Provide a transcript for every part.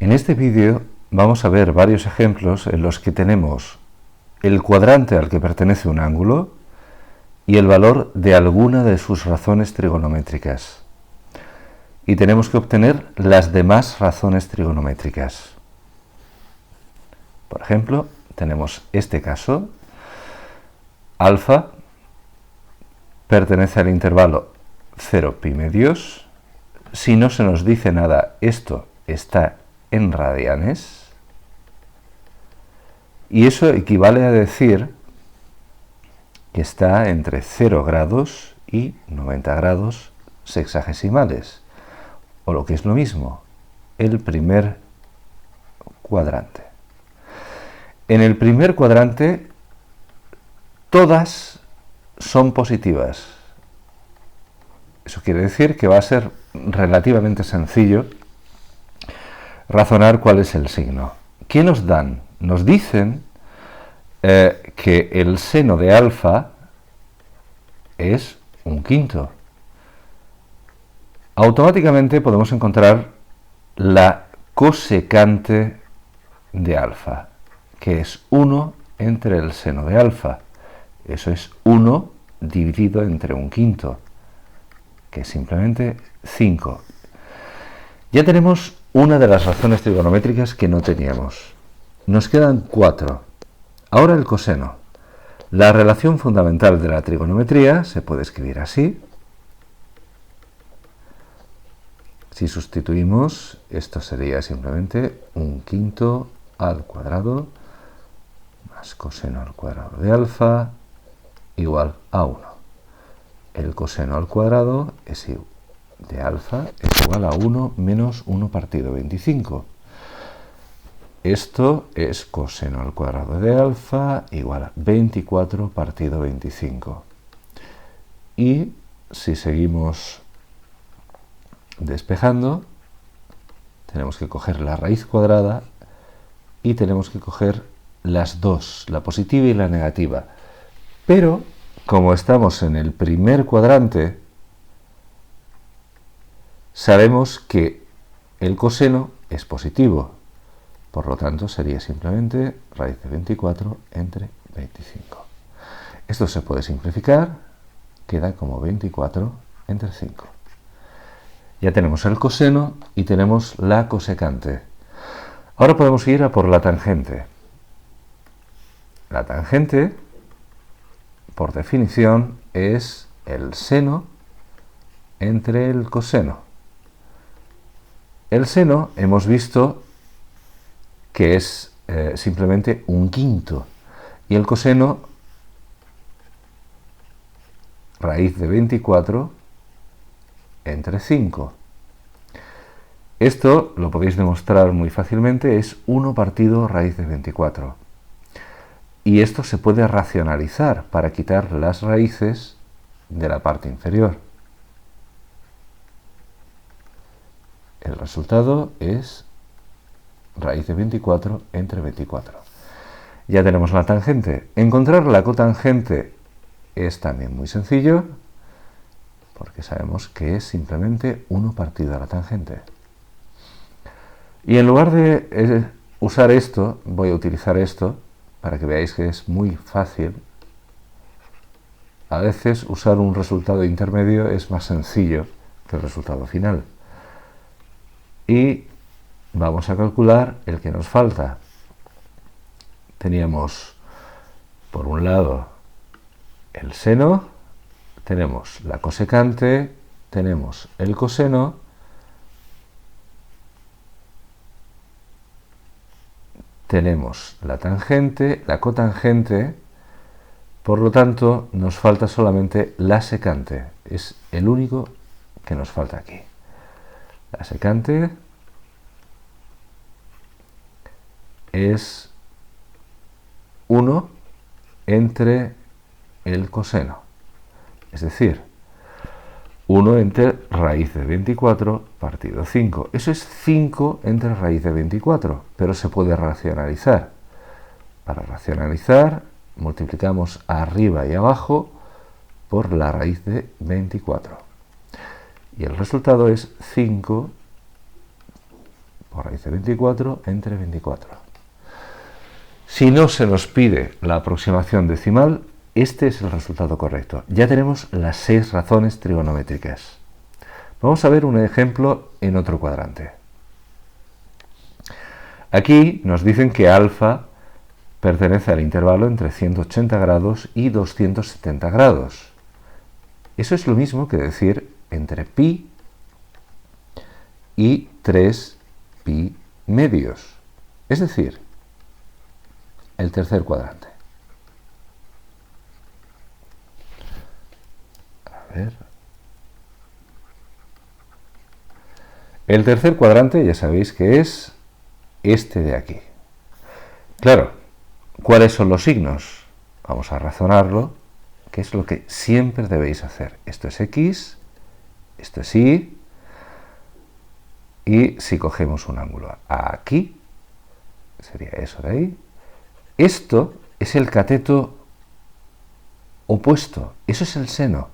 En este vídeo vamos a ver varios ejemplos en los que tenemos el cuadrante al que pertenece un ángulo y el valor de alguna de sus razones trigonométricas. Y tenemos que obtener las demás razones trigonométricas. Por ejemplo, tenemos este caso. Alfa pertenece al intervalo 0 pi medios. Si no se nos dice nada, esto está en radianes. Y eso equivale a decir que está entre 0 grados y 90 grados sexagesimales. O lo que es lo mismo, el primer cuadrante. En el primer cuadrante, todas son positivas. Eso quiere decir que va a ser relativamente sencillo razonar cuál es el signo. ¿Qué nos dan? Nos dicen que el seno de alfa es 1/5. Automáticamente podemos encontrar la cosecante de alfa, que es 1 entre el seno de alfa. Eso es 1 dividido entre 1/5, que es simplemente 5. Ya tenemos una de las razones trigonométricas que no teníamos. Nos quedan 4. Ahora el coseno. La relación fundamental de la trigonometría se puede escribir así. Si sustituimos, esto sería simplemente 1/5 al cuadrado más coseno al cuadrado de alfa igual a 1. El coseno al cuadrado de alfa es igual a 1 menos 1 partido 25. Esto es coseno al cuadrado de alfa igual a 24 partido 25. Y si seguimos despejando, tenemos que coger la raíz cuadrada y tenemos que coger las dos, la positiva y la negativa. Pero, como estamos en el primer cuadrante, sabemos que el coseno es positivo. Por lo tanto, sería simplemente raíz de 24 entre 25. Esto se puede simplificar, queda como 24 entre 5. Ya tenemos el coseno y tenemos la cosecante. Ahora podemos ir a por la tangente. La tangente, por definición, es el seno entre el coseno. El seno hemos visto que es simplemente 1/5 y el coseno raíz de 24 entre 5. Esto lo podéis demostrar muy fácilmente, es 1 partido raíz de 24. Y esto se puede racionalizar para quitar las raíces de la parte inferior. El resultado es raíz de 24 entre 24. Ya tenemos la tangente. Encontrar la cotangente es también muy sencillo, porque sabemos que es simplemente 1 partido a la tangente. Y en lugar de usar esto, voy a utilizar esto, para que veáis que es muy fácil. A veces usar un resultado intermedio es más sencillo que el resultado final. Y vamos a calcular el que nos falta. Teníamos, por un lado, el seno, tenemos la cosecante, tenemos el coseno, tenemos la tangente, la cotangente, por lo tanto nos falta solamente la secante. Es el único que nos falta aquí. La secante es 1 entre el coseno, es decir, 1 entre raíz de 24 partido 5. Eso es 5 entre raíz de 24, pero se puede racionalizar. Para racionalizar, multiplicamos arriba y abajo por la raíz de 24. Y el resultado es 5 por raíz de 24 entre 24. Si no se nos pide la aproximación decimal, este es el resultado correcto. Ya tenemos las 6 razones trigonométricas. Vamos a ver un ejemplo en otro cuadrante. Aquí nos dicen que alfa pertenece al intervalo entre 180 grados y 270 grados. Eso es lo mismo que decir entre pi y 3 pi medios. Es decir, el tercer cuadrante. A ver. El tercer cuadrante ya sabéis que es este de aquí. Claro, ¿cuáles son los signos? Vamos a razonarlo, que es lo que siempre debéis hacer. Esto es X, esto es Y, y si cogemos un ángulo aquí, sería eso de ahí, esto es el cateto opuesto, eso es el seno.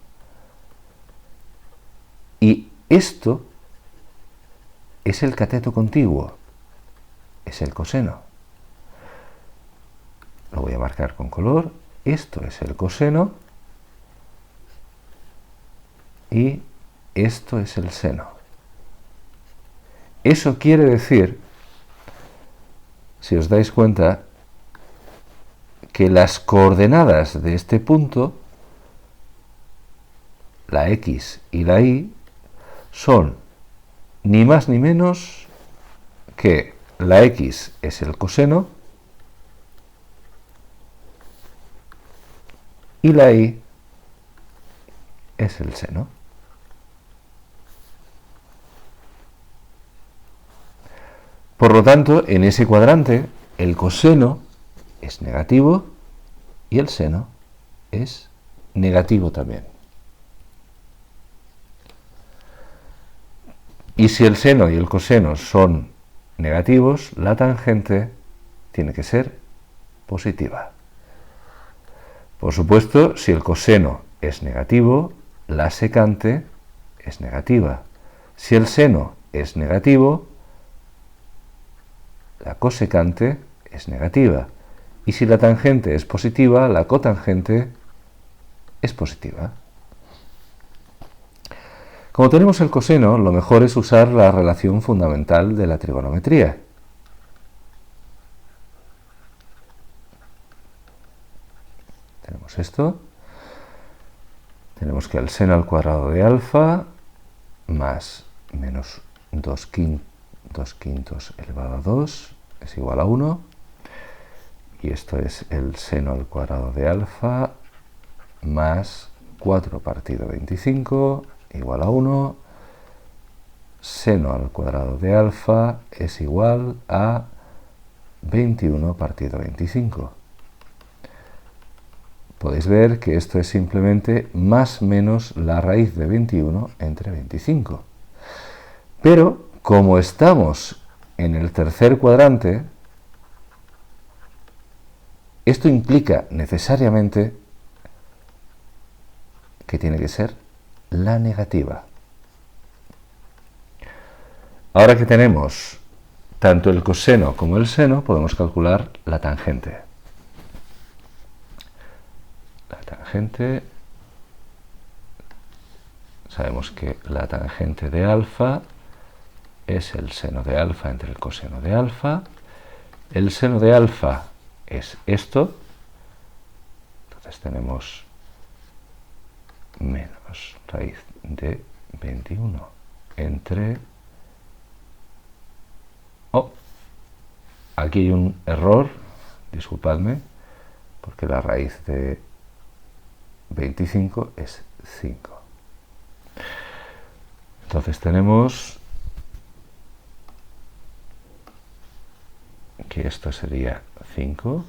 Y esto es el cateto contiguo, es el coseno. Lo voy a marcar con color. Esto es el coseno y esto es el seno. Eso quiere decir, si os dais cuenta, que las coordenadas de este punto, la X y la Y, son ni más ni menos que la X es el coseno y la Y es el seno. Por lo tanto, en ese cuadrante, el coseno es negativo y el seno es negativo también. Y si el seno y el coseno son negativos, la tangente tiene que ser positiva. Por supuesto, si el coseno es negativo, la secante es negativa. Si el seno es negativo, la cosecante es negativa. Y si la tangente es positiva, la cotangente es positiva. Como tenemos el coseno, lo mejor es usar la relación fundamental de la trigonometría. Tenemos esto. Tenemos que el seno al cuadrado de alfa más menos 2 quintos elevado a 2 es igual a 1. Y esto es el seno al cuadrado de alfa más 4 partido 25 igual a 1. Seno al cuadrado de alfa es igual a 21 partido 25. Podéis ver que esto es simplemente más menos la raíz de 21 entre 25. Pero como estamos en el tercer cuadrante, esto implica necesariamente que tiene que ser la negativa. Ahora que tenemos tanto el coseno como el seno, podemos calcular la tangente. La tangente, sabemos que la tangente de alfa es el seno de alfa entre el coseno de alfa. El seno de alfa es esto. Entonces tenemos menos raíz de 21 entre... Oh, aquí hay un error, disculpadme, porque la raíz de 25 es 5. Entonces tenemos que esto sería 5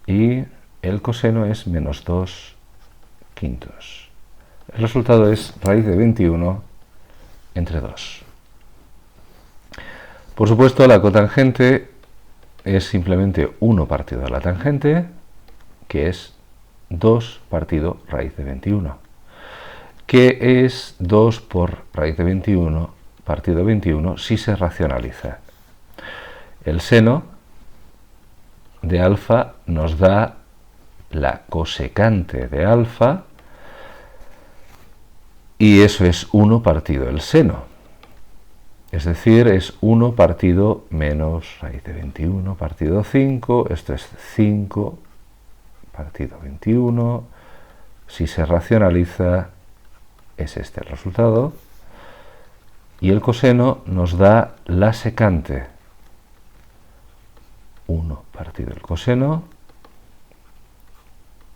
y el coseno es menos 2 quintos. El resultado es raíz de 21 entre 2. Por supuesto, la cotangente es simplemente 1 partido de la tangente, que es 2 partido raíz de 21. ¿Qué es 2 por raíz de 21 partido 21 si se racionaliza. El seno de alfa nos da la cosecante de alfa, y eso es 1 partido el seno. Es decir, es 1 partido menos raíz de 21 partido 5, esto es 5 partido 21, si se racionaliza es este el resultado, y el coseno nos da la secante, 1 partido el coseno,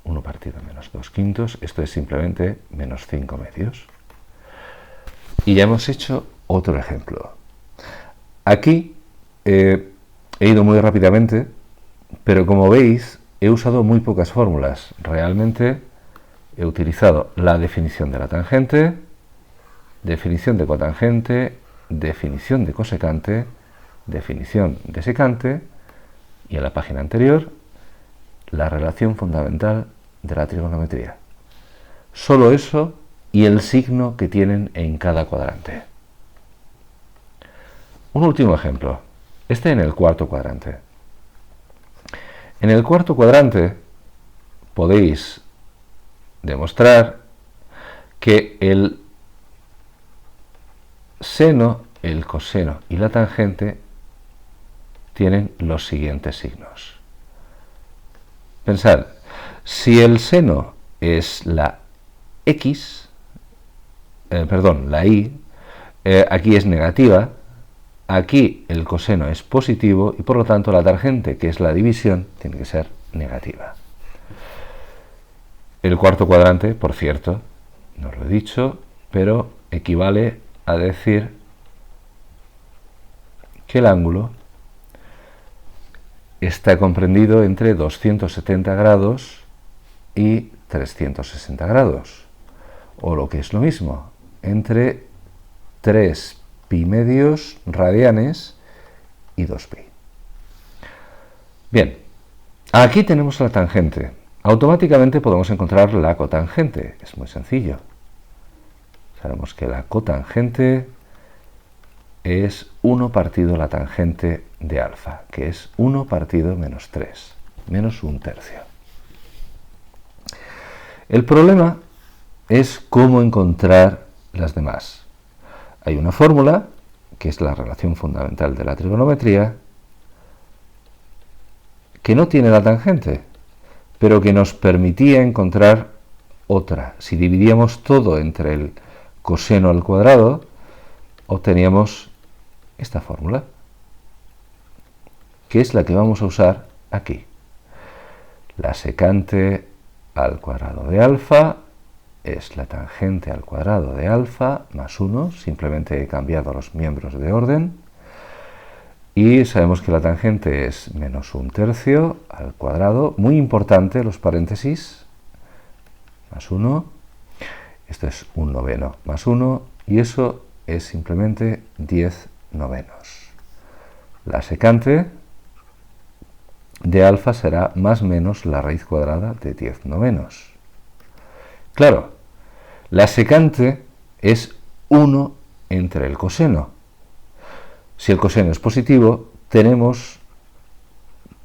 1 partido menos 2 quintos, esto es simplemente menos 5 medios. Y ya hemos hecho otro ejemplo. Aquí he ido muy rápidamente, pero como veis he usado muy pocas fórmulas. Realmente he utilizado la definición de la tangente, definición de cotangente, definición de cosecante, definición de secante, y en la página anterior la relación fundamental de la trigonometría. Solo eso y el signo que tienen en cada cuadrante. Un último ejemplo, este en el cuarto cuadrante. En el cuarto cuadrante podéis demostrar que el seno, el coseno y la tangente tienen los siguientes signos. Pensad, si el seno es la x, la y, aquí es negativa, aquí el coseno es positivo y por lo tanto la tangente, que es la división, tiene que ser negativa. El cuarto cuadrante, por cierto, no lo he dicho, pero equivale a decir que el ángulo está comprendido entre 270 grados y 360 grados, o lo que es lo mismo, entre 3 pi medios radianes y 2 pi. Bien, aquí tenemos la tangente. Automáticamente podemos encontrar la cotangente. Es muy sencillo. Sabemos que la cotangente es 1 partido la tangente de alfa, que es 1 partido menos 3, menos 1/3. El problema es cómo encontrar las demás. Hay una fórmula, que es la relación fundamental de la trigonometría, que no tiene la tangente, pero que nos permitía encontrar otra. Si dividíamos todo entre el coseno al cuadrado, obteníamos esta fórmula, que es la que vamos a usar aquí. La secante al cuadrado de alfa es la tangente al cuadrado de alfa más 1, simplemente he cambiado los miembros de orden, y sabemos que la tangente es menos 1/3 al cuadrado, muy importante los paréntesis, más 1, esto es 1/9 más 1, y eso es simplemente 10/9. La secante de alfa será más menos la raíz cuadrada de 10/9. Claro, la secante es 1 entre el coseno. Si el coseno es positivo, tenemos,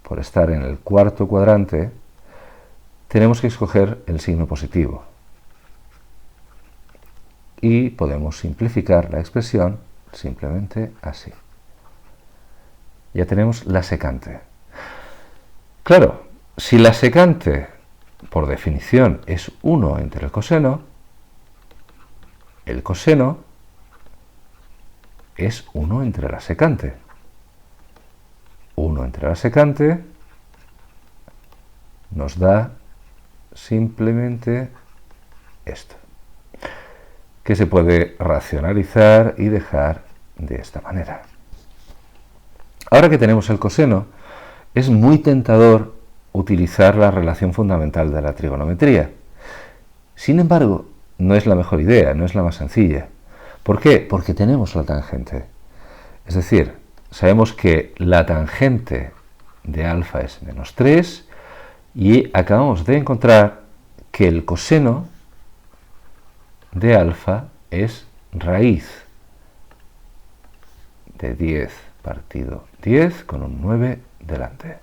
por estar en el cuarto cuadrante, tenemos que escoger el signo positivo. Y podemos simplificar la expresión simplemente así. Ya tenemos la secante. Claro, si la secante, por definición, es 1 entre el coseno es 1 entre la secante. 1 entre la secante nos da simplemente esto, que se puede racionalizar y dejar de esta manera. Ahora que tenemos el coseno, es muy tentador utilizar la relación fundamental de la trigonometría. Sin embargo, no es la mejor idea, no es la más sencilla. ¿Por qué? Porque tenemos la tangente. Es decir, sabemos que la tangente de alfa es menos 3 y acabamos de encontrar que el coseno de alfa es raíz de 10 partido 10 con un 9 delante.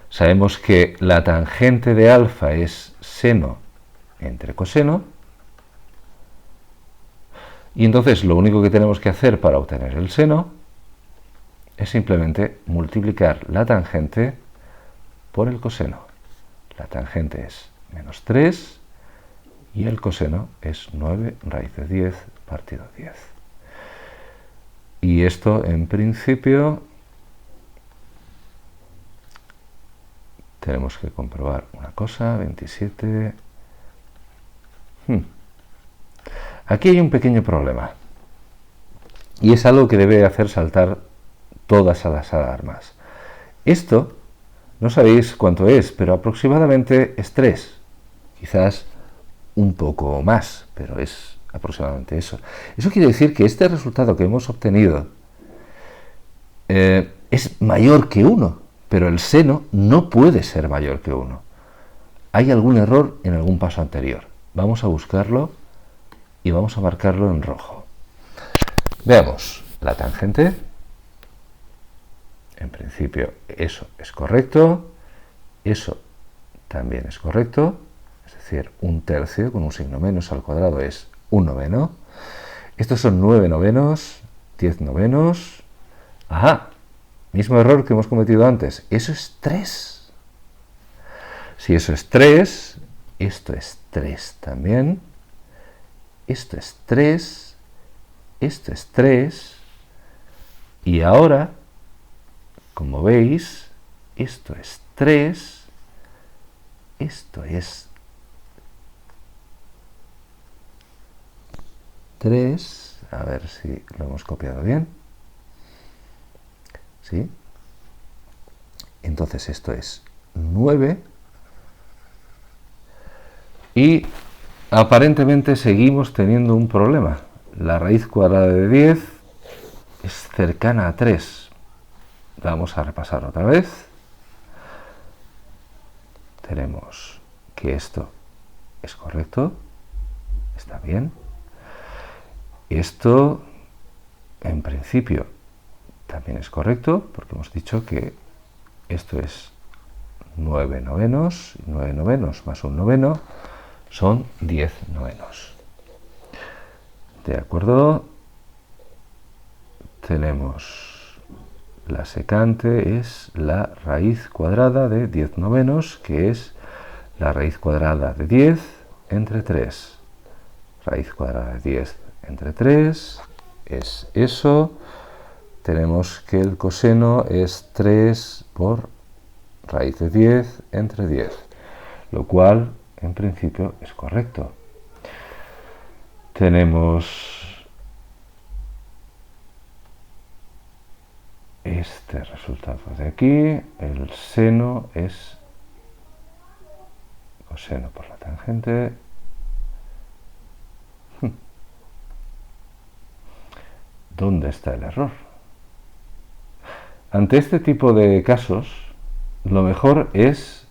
Sabemos que la tangente de alfa es seno entre coseno. Y entonces lo único que tenemos que hacer para obtener el seno es simplemente multiplicar la tangente por el coseno. La tangente es menos 3 y el coseno es 9 raíz de 10 partido 10. Y esto en principio tenemos que comprobar una cosa, 27. Aquí hay un pequeño problema. Y es algo que debe hacer saltar todas las alarmas. Esto, no sabéis cuánto es, pero aproximadamente es 3. Quizás un poco más, pero es aproximadamente eso. Eso quiere decir que este resultado que hemos obtenido es mayor que 1, pero el seno no puede ser mayor que 1. Hay algún error en algún paso anterior. Vamos a buscarlo y vamos a marcarlo en rojo. Veamos la tangente. En principio eso es correcto, eso también es correcto, es decir, un tercio con un signo menos al cuadrado es un noveno. Estos son 9 novenos, 10 novenos. Ajá, mismo error que hemos cometido antes, eso es 3. Si eso es 3, esto es 3 también, esto es 3, esto es 3, y ahora, como veis, esto es 3, esto es 3, a ver si lo hemos copiado bien, ¿sí? Entonces esto es 9, y aparentemente seguimos teniendo un problema. La raíz cuadrada de 10 es cercana a 3. Vamos a repasar otra vez. Tenemos que esto es correcto, está bien. Esto, en principio, también es correcto, porque hemos dicho que esto es 9 novenos, 9 novenos más un noveno son 10 novenos. ¿De acuerdo? Tenemos la secante es la raíz cuadrada de 10 novenos, que es la raíz cuadrada de 10 entre 3. Raíz cuadrada de 10 entre 3 es eso. Tenemos que el coseno es 3 por raíz de 10 entre 10, lo cual en principio es correcto. Tenemos este resultado de aquí, el seno es coseno por la tangente. ¿Dónde está el error? Ante este tipo de casos, lo mejor es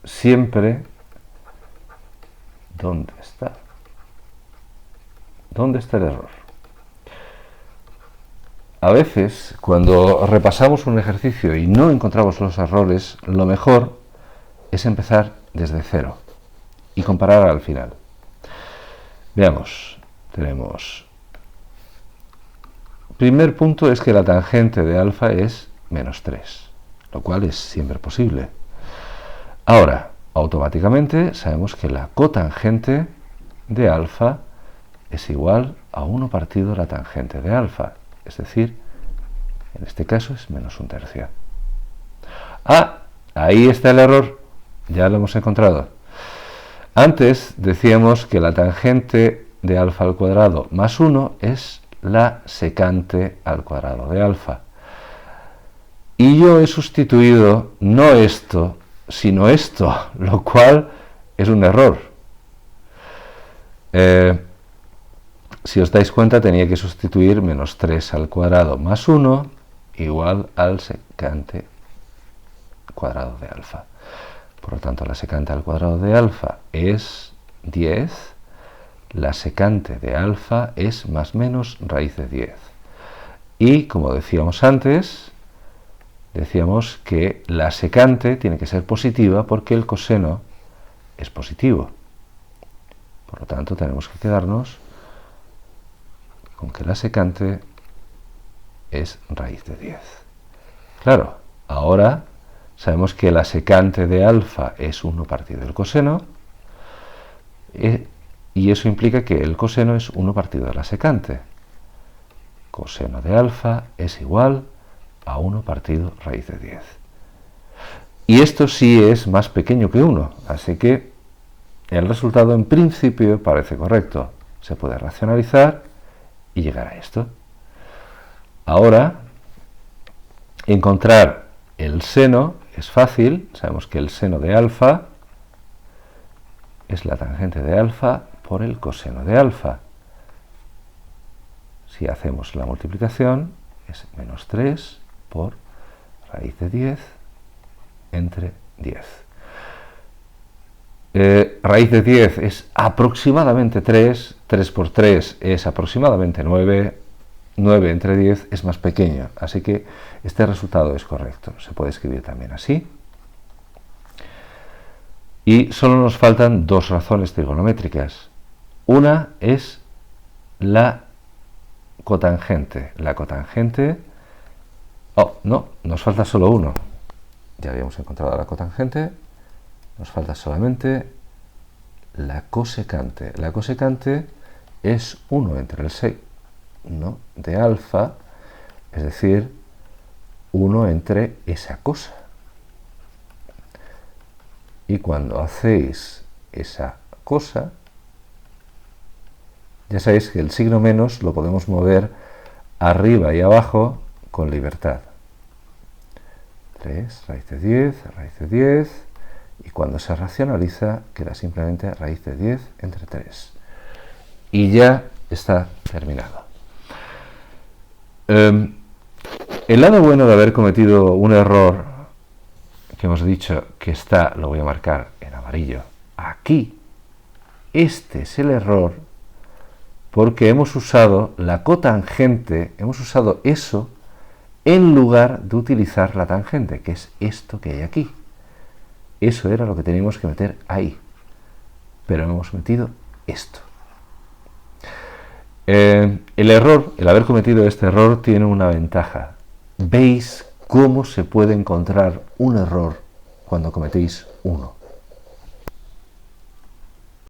siempre ¿dónde está? ¿Dónde está el error? A veces, cuando repasamos un ejercicio y no encontramos los errores, lo mejor es empezar desde cero y comparar al final. Veamos, tenemos... Primer punto es que la tangente de alfa es menos 3, lo cual es siempre posible. Ahora, automáticamente sabemos que la cotangente de alfa es igual a 1 partido la tangente de alfa, es decir, en este caso es menos un tercio. Ah, ahí está el error, ya lo hemos encontrado. Antes decíamos que la tangente de alfa al cuadrado más 1 es la secante al cuadrado de alfa. Y yo he sustituido no esto, sino esto, lo cual es un error. Si os dais cuenta, tenía que sustituir menos 3 al cuadrado más 1 igual al secante cuadrado de alfa. Por lo tanto, la secante al cuadrado de alfa es 10. La secante de alfa es más menos raíz de 10. Y como decíamos antes, decíamos que la secante tiene que ser positiva porque el coseno es positivo. Por lo tanto, tenemos que quedarnos con que la secante es raíz de 10. Claro, ahora sabemos que la secante de alfa es 1 partido el coseno, y eso implica que el coseno es 1 partido de la secante. Coseno de alfa es igual a 1 partido raíz de 10. Y esto sí es más pequeño que 1, así que el resultado en principio parece correcto. Se puede racionalizar y llegar a esto. Ahora, encontrar el seno es fácil. Sabemos que el seno de alfa es la tangente de alfa por el coseno de alfa. Si hacemos la multiplicación, es menos 3 por raíz de 10 entre 10. Raíz de 10 es aproximadamente 3, 3 por 3 es aproximadamente 9, 9 entre 10 es más pequeño, así que este resultado es correcto. Se puede escribir también así. Y solo nos faltan dos razones trigonométricas. Una es la cotangente. La cotangente... Oh, no, nos falta solo uno. Ya habíamos encontrado la cotangente. Nos falta solamente la cosecante. La cosecante es 1 entre el seno de alfa, es decir, 1 entre esa cosa. Y cuando hacéis esa cosa, ya sabéis que el signo menos lo podemos mover arriba y abajo con libertad. 3, raíz de 10, raíz de 10, y cuando se racionaliza queda simplemente raíz de 10 entre 3. Y ya está terminado. El lado bueno de haber cometido un error que hemos dicho que está, lo voy a marcar en amarillo, aquí, este es el error porque hemos usado la cotangente, hemos usado eso en lugar de utilizar la tangente, que es esto que hay aquí. Eso era lo que teníamos que meter ahí, pero hemos metido esto. El error, el haber cometido este error, tiene una ventaja. Veis cómo se puede encontrar un error cuando cometéis uno.